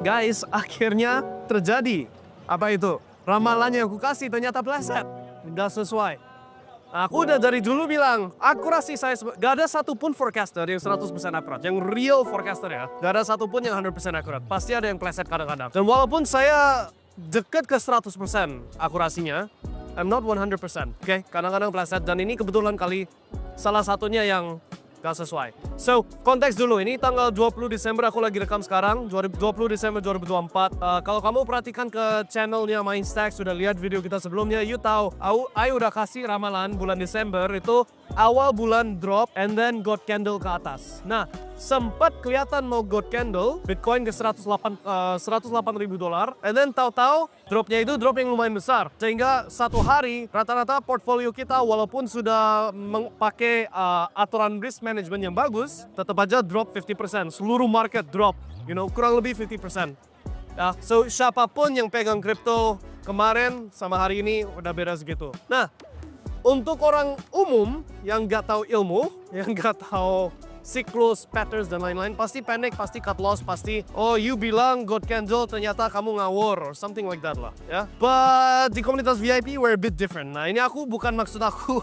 Guys, akhirnya terjadi. Apa itu? Ramalannya yang aku kasih ternyata pleset. Nggak sesuai. Aku udah dari dulu bilang, akurasi saya, gak ada satupun forecaster yang 100% akurat. Yang real forecaster ya, gak ada satupun yang 100% akurat. Pasti ada yang pleset kadang-kadang. Dan walaupun saya deket ke 100% akurasinya, I'm not 100%, oke? Kadang-kadang pleset, dan ini kebetulan kali salah satunya yang gak sesuai. So, konteks dulu, ini tanggal 20 Desember aku lagi rekam sekarang, 20 Desember 2024. Kalau kamu perhatikan ke channelnya Mindstack, sudah lihat video kita sebelumnya, you tahu, I udah kasih ramalan bulan Desember itu awal bulan drop and then God candle ke atas. Nah, sempat kelihatan mau God candle, Bitcoin ke 108.000 dolar, and then tahu-tahu dropnya itu drop yang lumayan besar. Sehingga satu hari rata-rata portfolio kita walaupun sudah pakai aturan risk management yang bagus, tetap aja drop 50%. Seluruh market drop, kurang lebih 50%. Ya, so siapapun yang pegang kripto kemarin sama hari ini udah beda segitu. Nah, untuk orang umum yang nggak tahu ilmu, yang nggak tahu siklus, patterns, dan lain-lain, pasti panik, pasti cut loss, pasti, oh you bilang God candle, ternyata kamu ngawur, or something like that lah, ya. But di komunitas VIP, we're a bit different. Nah, ini bukan maksud aku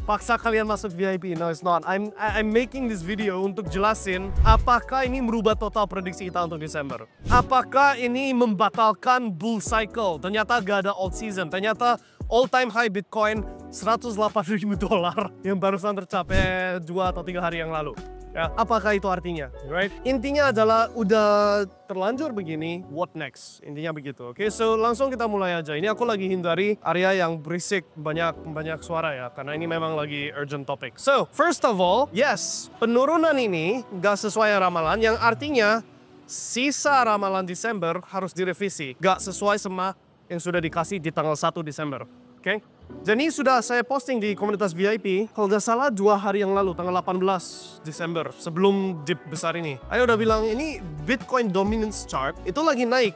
paksa kalian masuk VIP, no it's not. I'm making this video untuk jelasin apakah ini merubah total prediksi kita untuk Desember. Apakah ini membatalkan bull cycle, ternyata gak ada old season, ternyata all-time high Bitcoin 108.000 dolar yang barusan tercapai 2 atau 3 hari yang lalu. Ya, apakah itu artinya? Right? Intinya adalah udah terlanjur begini, what next? Intinya begitu. Oke, so langsung kita mulai aja. Ini aku lagi hindari area yang berisik banyak suara ya, karena ini memang lagi urgent topic. So, first of all, yes, penurunan ini gak sesuai ramalan, yang artinya sisa ramalan Desember harus direvisi. Gak sesuai sama yang sudah dikasih di tanggal 1 Desember. Oke? Jadi sudah saya posting di komunitas VIP, kalau nggak salah 2 hari yang lalu, tanggal 18 Desember, sebelum dip besar ini. Ayo udah bilang, ini Bitcoin Dominance Chart, itu lagi naik.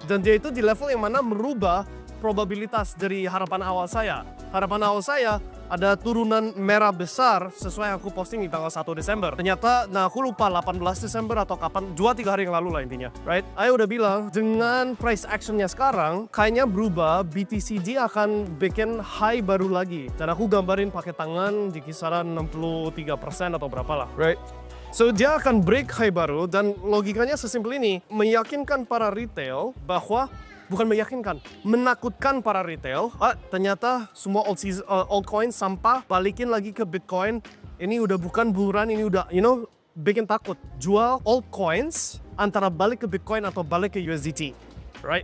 Dan dia itu di level yang mana merubah probabilitas dari harapan awal saya. Harapan awal saya ada turunan merah besar sesuai yang aku posting di tanggal 1 Desember. Ternyata, nah aku lupa 18 Desember atau kapan, 2-3 hari yang lalu lah intinya. Right? Ayo udah bilang, dengan price actionnya sekarang, kayaknya berubah, BTCD akan bikin high baru lagi. Dan aku gambarin pakai tangan di kisaran 63% atau berapa lah. Right? So, dia akan break high baru, dan logikanya sesimpel ini, meyakinkan para retail bahwa bukan meyakinkan, menakutkan para retail. Ternyata semua altcoin sampah, balikin lagi ke Bitcoin. Ini udah bukan buruan, ini udah, bikin takut. Jual altcoins antara balik ke Bitcoin atau balik ke USDT, right?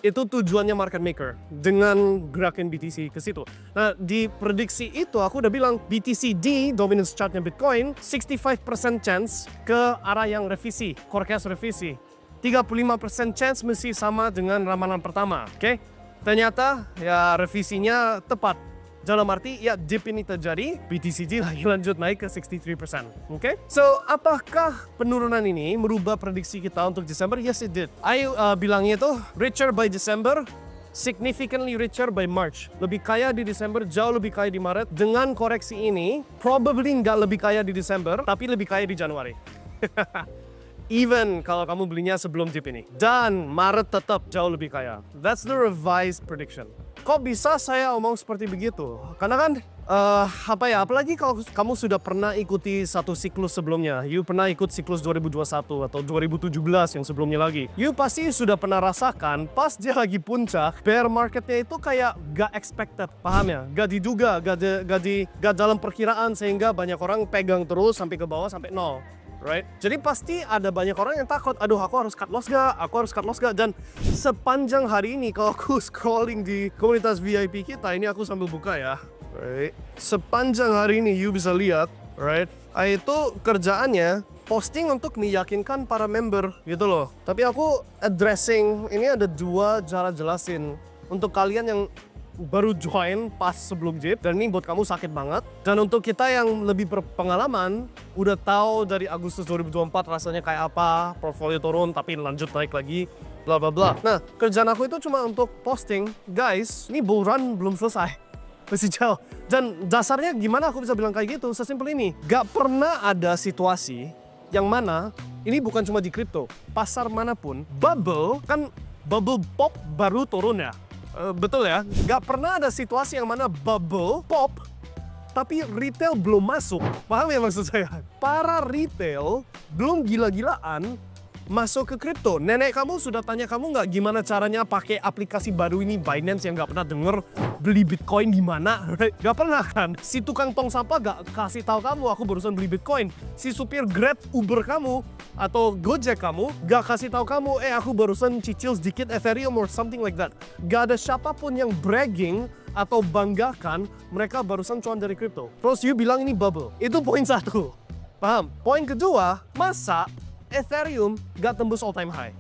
Itu tujuannya market maker dengan gerakin BTC ke situ. Nah, di prediksi itu aku udah bilang BTCD, dominance chartnya Bitcoin, 65% chance ke arah yang revisi, forecast revisi. 35% chance mesti sama dengan ramalan pertama, oke? Ternyata ya revisinya tepat. Dalam arti ya dip ini terjadi, BTCG lagi lanjut naik ke 63%, oke? So, apakah penurunan ini merubah prediksi kita untuk Desember? Yes, it did. Ayo bilangnya itu richer by December, significantly richer by March. Lebih kaya di Desember, jauh lebih kaya di Maret. Dengan koreksi ini, probably nggak lebih kaya di Desember, tapi lebih kaya di Januari. Even kalau kamu belinya sebelum dip ini. Dan Maret tetap jauh lebih kaya. That's the revised prediction. Kok bisa saya omong seperti begitu? Karena kan, apalagi kalau kamu sudah pernah ikuti satu siklus sebelumnya. You pernah ikut siklus 2021 atau 2017 yang sebelumnya lagi. You pasti sudah pernah rasakan pas dia lagi puncak, bear marketnya itu kayak gak expected. Paham ya? Gak diduga, gak dalam perkiraan, sehingga banyak orang pegang terus sampai ke bawah, sampai nol. Right? Jadi pasti ada banyak orang yang takut, aduh aku harus cut loss gak? Aku harus cut loss gak? Dan sepanjang hari ini kalau aku scrolling di komunitas VIP kita, ini aku sambil buka ya. Right? Sepanjang hari ini you bisa lihat, right? Itu kerjaannya posting untuk meyakinkan para member gitu loh. Tapi aku addressing, ini ada 2 cara jelasin untuk kalian yang baru join pas sebelum dip, dan ini buat kamu sakit banget. Dan untuk kita yang lebih berpengalaman, udah tahu dari Agustus 2024 rasanya kayak apa, portfolio turun tapi lanjut naik lagi, bla bla bla. Nah, kerjaan aku itu cuma untuk posting, guys, ini bull run belum selesai, masih jauh. Dan dasarnya gimana aku bisa bilang kayak gitu? Sesimpel ini, gak pernah ada situasi yang mana Ini bukan cuma di kripto, pasar manapun, bubble kan bubble pop baru turun ya. Betul ya, nggak pernah ada situasi yang mana bubble pop tapi retail belum masuk. Paham ya maksud saya? Para retail belum gila-gilaan masuk ke kripto. Nenek kamu sudah tanya kamu nggak gimana caranya pakai aplikasi baru ini Binance yang nggak pernah denger, beli Bitcoin di mana? Nggak pernah kan? Si tukang tong sampah nggak kasih tahu kamu aku barusan beli Bitcoin. Si supir Grab, Uber kamu atau Gojek kamu nggak kasih tahu kamu, aku barusan cicil sedikit Ethereum or something like that. Nggak ada siapapun yang bragging atau banggakan mereka barusan cuan dari kripto. Terus you bilang ini bubble. Itu poin satu. Paham? Poin kedua, masa Ethereum gak tembus all time high.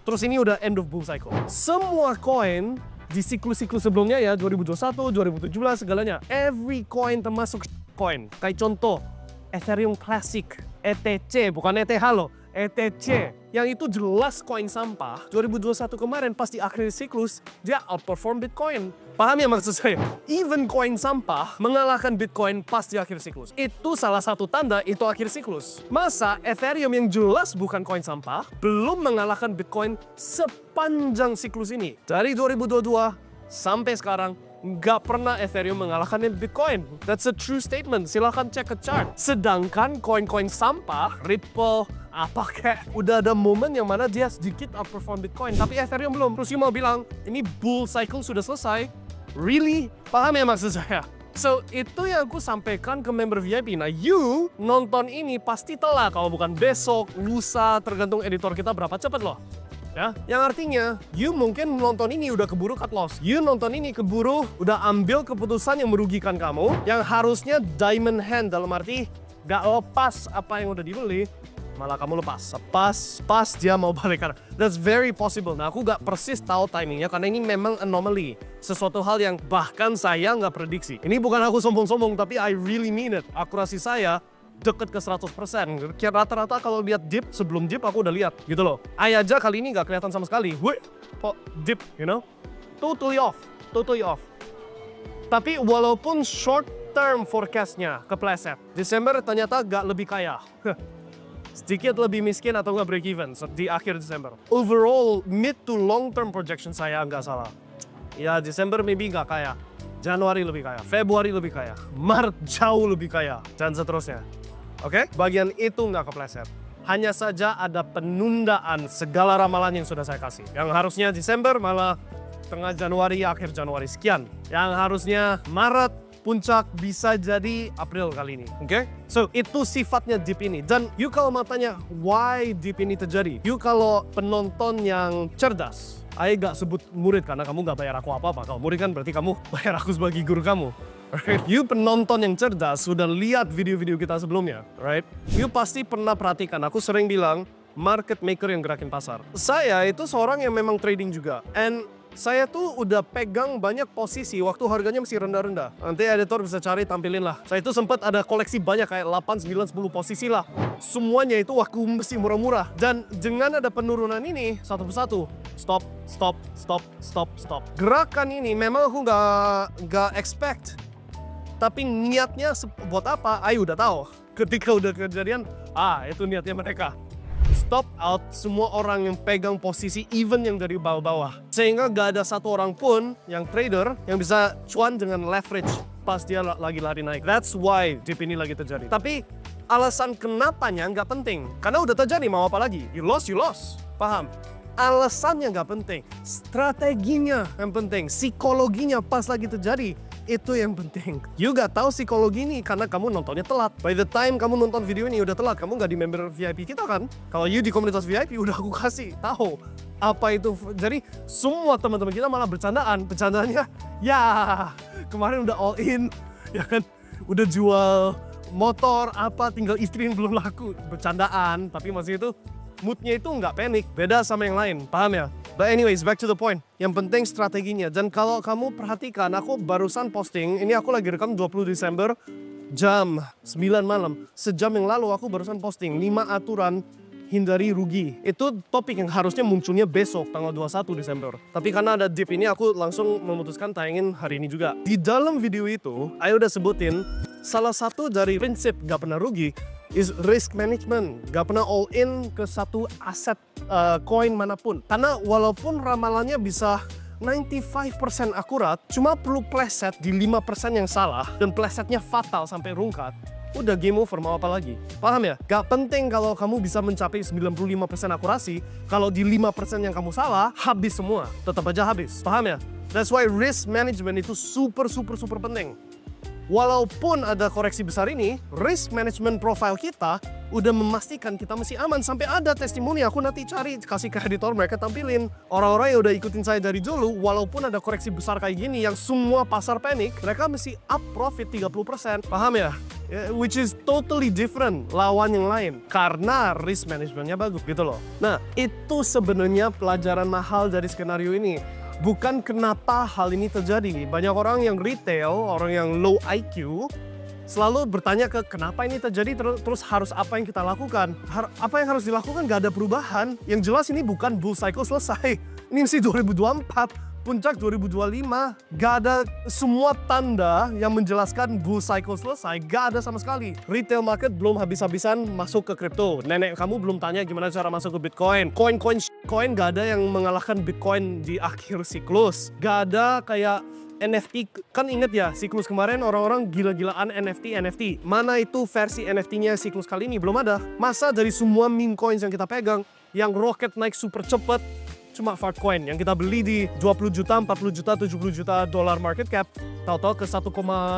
Terus ini udah end of bull cycle. Semua coin di siklus-siklus sebelumnya ya, 2021, 2017 segalanya. Every coin termasuk coin. Kayak contoh, Ethereum Classic, ETC, bukan ETH loh. ETC, yang itu jelas koin sampah. 2021 kemarin pas di akhir siklus, dia outperform Bitcoin. Paham ya maksud saya? Even koin sampah mengalahkan Bitcoin pas di akhir siklus. Itu salah satu tanda itu akhir siklus. Masa Ethereum yang jelas bukan koin sampah, belum mengalahkan Bitcoin sepanjang siklus ini. Dari 2022 sampai sekarang, nggak pernah Ethereum mengalahkan Bitcoin. That's a true statement. Silahkan cek ke chart. Sedangkan koin-koin sampah, Ripple, apa kayak udah ada momen yang mana dia sedikit outperform Bitcoin, tapi Ethereum belum. Terus you mau bilang ini bull cycle sudah selesai? Really? Paham ya maksud saya? So, itu yang aku sampaikan ke member VIP. Nah, you nonton ini pasti telat. Kalau bukan besok, lusa, tergantung editor kita berapa cepat loh. Ya, yang artinya, you mungkin nonton ini udah keburu cut loss. You nonton ini keburu udah ambil keputusan yang merugikan kamu, yang harusnya diamond hand, dalam arti gak lepas apa yang udah dibeli, malah kamu lepas. Pas dia mau balik kanan. That's very possible. Nah, aku gak persis tahu timingnya karena ini memang anomaly. Sesuatu hal yang bahkan saya nggak prediksi. Ini bukan aku sombong-sombong, tapi I really mean it. Akurasi saya deket ke 100%. Rata-rata kalau lihat dip, sebelum dip aku udah lihat gitu loh. Aja kali ini nggak kelihatan sama sekali. Wih, kok dip, you know? Totally off. Tapi walaupun short term forecastnya kepleset, Desember ternyata nggak lebih kaya. Sedikit lebih miskin atau nggak break even di akhir Desember. Overall, mid to long term projection saya nggak salah. Ya, Desember maybe nggak kaya. Januari lebih kaya, Februari lebih kaya, Maret jauh lebih kaya, dan seterusnya. Oke? Bagian itu nggak kepleset. Hanya saja ada penundaan segala ramalan yang sudah saya kasih. Yang harusnya Desember malah tengah Januari, akhir Januari sekian. Yang harusnya Maret, puncak bisa jadi April kali ini. Oke? So, itu sifatnya dip ini. Dan you kalau mau tanya, why dip ini terjadi? You kalau penonton yang cerdas, Ayo gak sebut murid karena kamu gak bayar aku apa-apa. Kalau murid kan berarti kamu bayar aku sebagai guru kamu. Right? You penonton yang cerdas sudah lihat video-video kita sebelumnya, right? You pasti pernah perhatikan, aku sering bilang market maker yang gerakin pasar. Saya itu seorang yang memang trading juga. And saya tuh udah pegang banyak posisi waktu harganya masih rendah-rendah. Nanti editor bisa cari, tampilin lah. Saya itu sempat ada koleksi banyak kayak 8, 9, 10 posisi lah. Semuanya itu waktu masih murah-murah. Dan dengan ada penurunan ini, satu persatu, stop. Gerakan ini memang aku nggak expect. Tapi niatnya buat apa? Ayo udah tahu. Ketika udah kejadian, itu niatnya mereka. Stop out semua orang yang pegang posisi even yang dari bawah-bawah. Sehingga gak ada satu orang pun yang trader yang bisa cuan dengan leverage pas dia lagi lari naik. That's why dip ini lagi terjadi. Tapi alasan kenapanya nggak penting. Karena udah terjadi, mau apa lagi? You lost. Paham? Alasannya nggak penting. Strateginya yang penting. Psikologinya pas lagi terjadi. Itu yang penting. You gak tahu psikologi ini karena kamu nontonnya telat. By the time kamu nonton video ini udah telat. Kamu gak di member VIP kita kan? Kalau you di komunitas VIP udah aku kasih tahu apa itu. Jadi semua teman-teman kita malah bercandaan. Bercandaannya ya kemarin udah all in, ya kan? Udah jual motor apa, tinggal istri yang belum laku. Bercandaan, tapi masih itu moodnya itu nggak panik. Beda sama yang lain, paham ya? But anyways, back to the point. Yang penting strateginya. Dan kalau kamu perhatikan, aku barusan posting, ini aku lagi rekam 20 Desember, jam 9 malam. Sejam yang lalu aku barusan posting 5 aturan hindari rugi. Itu topik yang harusnya munculnya besok, tanggal 21 Desember. Tapi karena ada dip ini, aku langsung memutuskan tayangin hari ini juga. Di dalam video itu, Ayo udah sebutin, salah satu dari prinsip gak pernah rugi, is risk management. Gak pernah all in ke satu aset koin manapun. Karena walaupun ramalannya bisa 95% akurat, cuma perlu pleset di 5% yang salah, dan plesetnya fatal sampai rungkat, udah game over, mau apa lagi? Paham ya? Gak penting kalau kamu bisa mencapai 95% akurasi, kalau di 5% yang kamu salah, habis semua. Tetap aja habis. Paham ya? That's why risk management itu super penting. Walaupun ada koreksi besar ini, risk management profile kita udah memastikan kita masih aman. Sampai ada testimoni, aku nanti cari, kasih ke editor, mereka tampilin. Orang-orang yang udah ikutin saya dari dulu, walaupun ada koreksi besar kayak gini, yang semua pasar panik, mereka masih up profit 30%. Paham ya? Which is totally different lawan yang lain. Karena risk managementnya bagus gitu loh. Nah, itu sebenarnya pelajaran mahal dari skenario ini. Bukan kenapa hal ini terjadi. Banyak orang yang retail, orang yang low IQ, selalu bertanya ke kenapa ini terjadi, terus harus apa yang kita lakukan. Apa yang harus dilakukan, gak ada perubahan. Yang jelas ini bukan bull cycle selesai. Ini masih 2024. Puncak 2025, gak ada semua tanda yang menjelaskan bull cycle selesai, gak ada sama sekali. Retail market belum habis-habisan masuk ke kripto. Nenek kamu belum tanya gimana cara masuk ke Bitcoin. Coin gak ada yang mengalahkan Bitcoin di akhir siklus. Gak ada kayak NFT, kan inget ya siklus kemarin orang-orang gila-gilaan NFT. Mana itu versi NFT-nya siklus kali ini? Belum ada. Masa dari semua meme coins yang kita pegang, yang roket naik super cepet, cuma Fartcoin yang kita beli di 20 juta, 40 juta, 70 juta dolar market cap, tahu-tahu ke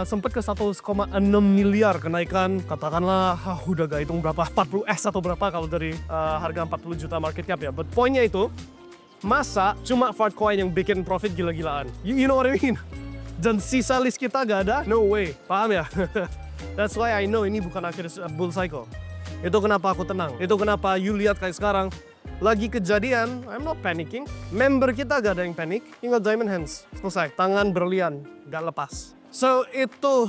sempat ke 1,6 miliar kenaikan, katakanlah udah gak hitung berapa, 40x atau berapa kalau dari harga 40 juta market cap ya. But poinnya itu, masa cuma Fartcoin yang bikin profit gila-gilaan? You know what I mean? Dan sisa list kita gak ada? No way. Paham ya? That's why I know ini bukan akhir bull cycle. Itu kenapa aku tenang. Itu kenapa you lihat kayak sekarang. Lagi kejadian, I'm not panicking. Member kita gak ada yang panik, tinggal diamond hands. Selesai, tangan berlian, gak lepas. So itu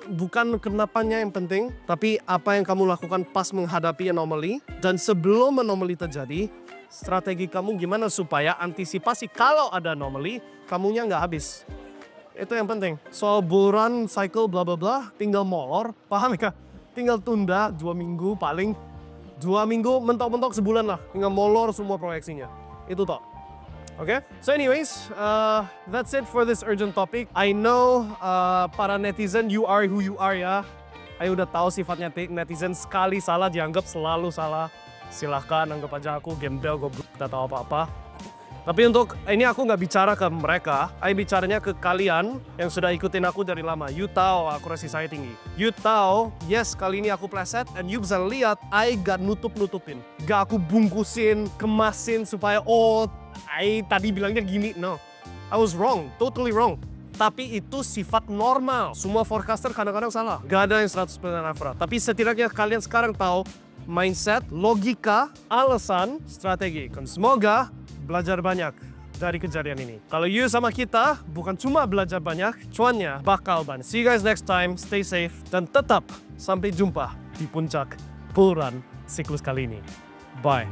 bukan kenapanya yang penting, tapi apa yang kamu lakukan pas menghadapi anomaly. Dan sebelum anomaly terjadi, strategi kamu gimana supaya antisipasi kalau ada anomaly, kamunya nggak habis. Itu yang penting. Soal bull run, cycle, bla bla bla, tinggal molor, paham ya? Tinggal tunda 2 minggu paling. 2 minggu, mentok-mentok sebulan lah. Tinggal molor semua proyeksinya. Itu toh. Oke? So anyways, that's it for this urgent topic. I know para netizen, you are who you are ya. Ayo udah tahu sifatnya netizen, sekali salah dianggap selalu salah. Silahkan anggap aja aku gembel, goblok, tidak tahu apa-apa. Tapi untuk ini aku nggak bicara ke mereka, aku bicaranya ke kalian yang sudah ikutin aku dari lama. You tahu akurasi saya tinggi. You tahu, yes kali ini aku pleset, and you bisa lihat, I gak nutup-nutupin. Gak aku bungkusin, kemasin supaya, oh, I tadi bilangnya gini. No, I was wrong, totally wrong. Tapi itu sifat normal. Semua forecaster kadang-kadang salah. Gak ada yang 100% akurat. Tapi setidaknya kalian sekarang tahu mindset, logika, alasan, strategi. Dan semoga belajar banyak dari kejadian ini. Kalau you sama kita, bukan cuma belajar banyak, cuannya bakal banyak. See you guys next time, stay safe, dan tetap sampai jumpa di puncak bull run siklus kali ini. Bye.